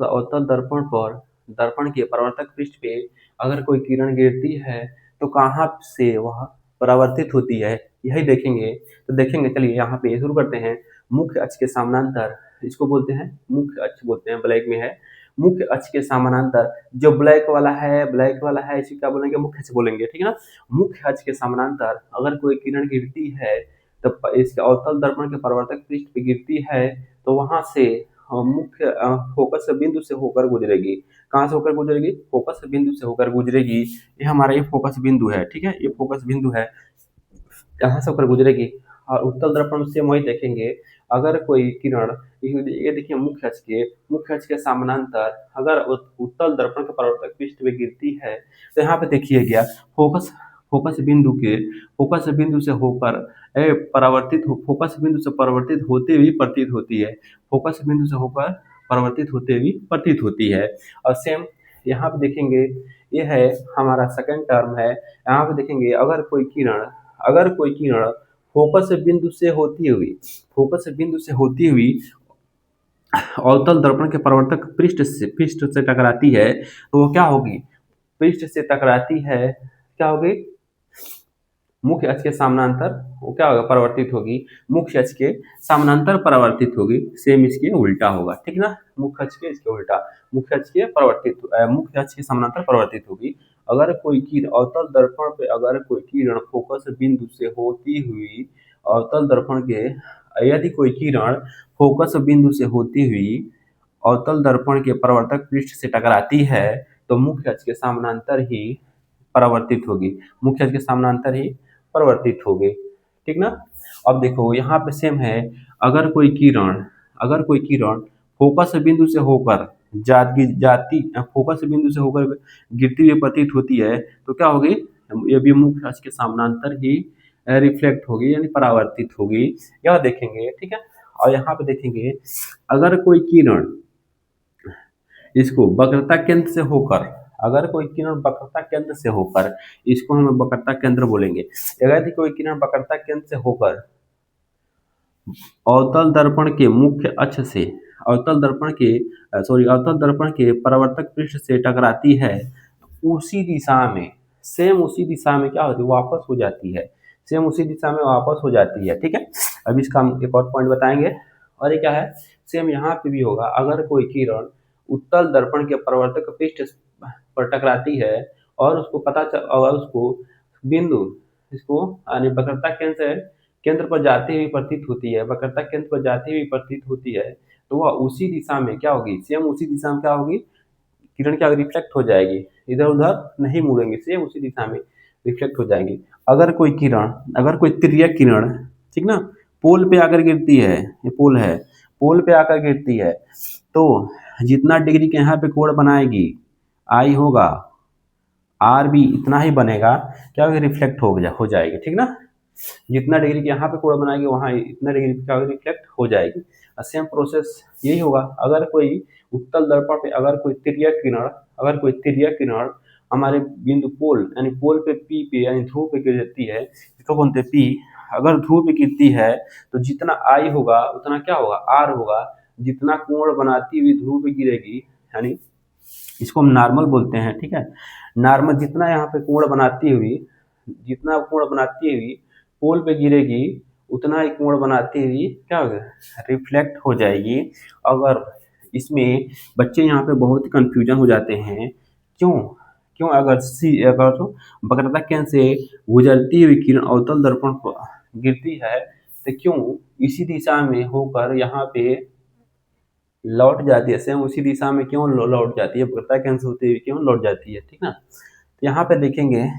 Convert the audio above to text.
पर अवतल दर्पण पर दर्पण के परावर्तक पृष्ठ पे अगर कोई किरण गिरती है तो कहाँ से वह परावर्तित होती है, यही देखेंगे। तो देखेंगे, चलिए यहाँ पे शुरू करते हैं। मुख्य अक्ष के समानांतर, इसको बोलते हैं मुख्य अक्ष बोलते हैं, ब्लैक में है। मुख्य अक्ष के समानांतर जो ब्लैक वाला है इसे क्या बोलेंगे, मुख्य अक्ष बोलेंगे, ठीक है ना। मुख्य अक्ष के समानांतर अगर कोई किरण गिरती है तो इसके अवतल दर्पण के परावर्तक पृष्ठ पे गिरती है तो वहां से मुख्य फोकस बिंदु से होकर गुजरेगी। कहाँ से होकर गुजरेगी, फोकस बिंदु से होकर गुजरेगी। ये हमारा ये फोकस बिंदु है, ठीक है, ये फोकस बिंदु है, यहाँ से होकर गुजरेगी। और उत्तल दर्पण से वही देखेंगे, अगर कोई किरण, ये देखिए मुख्य अक्ष के समानांतर अगर उत्तल दर्पण के परावर्तक पृष्ठ पे गिरती है तो यहाँ पे देखिए गया फोकस फोकस बिंदु से होकर फोकस बिंदु से परावर्तित होते हुए प्रतीत होती है। फोकस बिंदु से होकर परावर्तित होते हुए प्रतीत होती है। और सेम यहाँ पे देखेंगे, ये है हमारा सेकंड टर्म है। यहाँ पे देखेंगे अगर कोई किरण फोकस बिंदु से होती हुई अवतल दर्पण के परावर्तक पृष्ठ से टकराती है तो वो क्या होगी, पृष्ठ से टकराती है, क्या होगी, मुख्य अक्ष के समानांतर वो क्या होगा, परावर्तित होगी, मुख्य अक्ष के समानांतर परावर्तित होगी। सेम इसके उल्टा होगा, ठीक ना, मुख्य अक्ष के इसके उल्टा, मुख्य अक्ष के समानांतर परावर्तित होगी। अगर कोई किरण अवतल दर्पण पे अगर कोई किरण फोकस बिंदु से होती हुई अवतल दर्पण के यदि कोई किरण फोकस बिंदु से होती हुई अवतल दर्पण के परावर्तक पृष्ठ से टकराती है तो मुख्य अक्ष के समानांतर ही परावर्तित होगी, मुख्य अक्ष के समानांतर ही परावर्तित होगी, ठीक ना। अब देखो यहाँ पे सेम है, अगर कोई किरण फोकस बिंदु से होकर गिरती हुई प्रतीत होती है तो क्या होगी, ये भी मुख्य अक्ष के समानांतर ही रिफ्लेक्ट होगी, यानी परावर्तित होगी, यह देखेंगे, ठीक है। और यहाँ पे देखेंगे, अगर कोई किरण इसको वक्रता केंद्र से होकर इसको हम वक्रता केंद्र बोलेंगे। यदि कोई किरण वक्रता केंद्र से होकर अवतल दर्पण के परावर्तक पृष्ठ से टकराती है, उसी दिशा में क्या होती है, वापस हो जाती है, ठीक है। अब इसका हम एक और पॉइंट बताएंगे, और ये क्या है, सेम यहाँ पे भी होगा। अगर कोई किरण उत्तल दर्पण के परावर्तक पृष्ठ पर टकराती है और उसको बिंदु यानी वक्रता केंद्र पर जाती हुई प्रतीत होती है, तो वह उसी दिशा में क्या होगी, किरण क्या रिफ्लेक्ट हो जाएगी, इधर उधर नहीं मुड़ेंगे, सेम उसी दिशा में रिफ्लेक्ट हो जाएंगी। अगर कोई तिर्यक किरण, ठीक ना, पोल पे आकर गिरती है, ये पोल पे आकर गिरती है तो जितना डिग्री के यहाँ पे कोण बनाएगी आई होगा, आर भी इतना ही बनेगा, क्या होगा, रिफ्लेक्ट हो जाएगी, ठीक ना। जितना डिग्री के यहाँ पे कोण बनाएगी वहाँ इतना डिग्री क्या होगी, रिफ्लेक्ट हो जाएगी। सेम प्रोसेस यही होगा। अगर कोई उत्तल दर्पण पे अगर कोई तिर्यक किरण हमारे बिंदु पोल यानी पोल पे पी पे यानी ध्रुव पे गिर जाती है, इसको बोलते हैं पी। अगर ध्रुव पे गिरती है तो जितना आई होगा उतना क्या होगा, आर होगा। जितना कोण बनाती हुई ध्रुव पे गिरेगी, यानी इसको हम नॉर्मल बोलते हैं, ठीक है। नॉर्मल जितना यहाँ पे कोण बनाती हुई पोल पे गिरेगी उतना ही कोण बनाती हुई क्या होगा, रिफ्लेक्ट हो जाएगी। अगर इसमें बच्चे यहाँ पे बहुत कंफ्यूजन हो जाते हैं, क्यों अगर वक्रता केंद्र से गुजरती हुई किरण अवतल दर्पण पर गिरती है तो क्यों इसी दिशा में होकर यहाँ पे लौट जाती है, सेम उसी दिशा में क्यों लौट जाती है, वक्रता केंद्र से होते हुए क्यों लौट जाती है, ठीक ना। यहाँ पे देखेंगे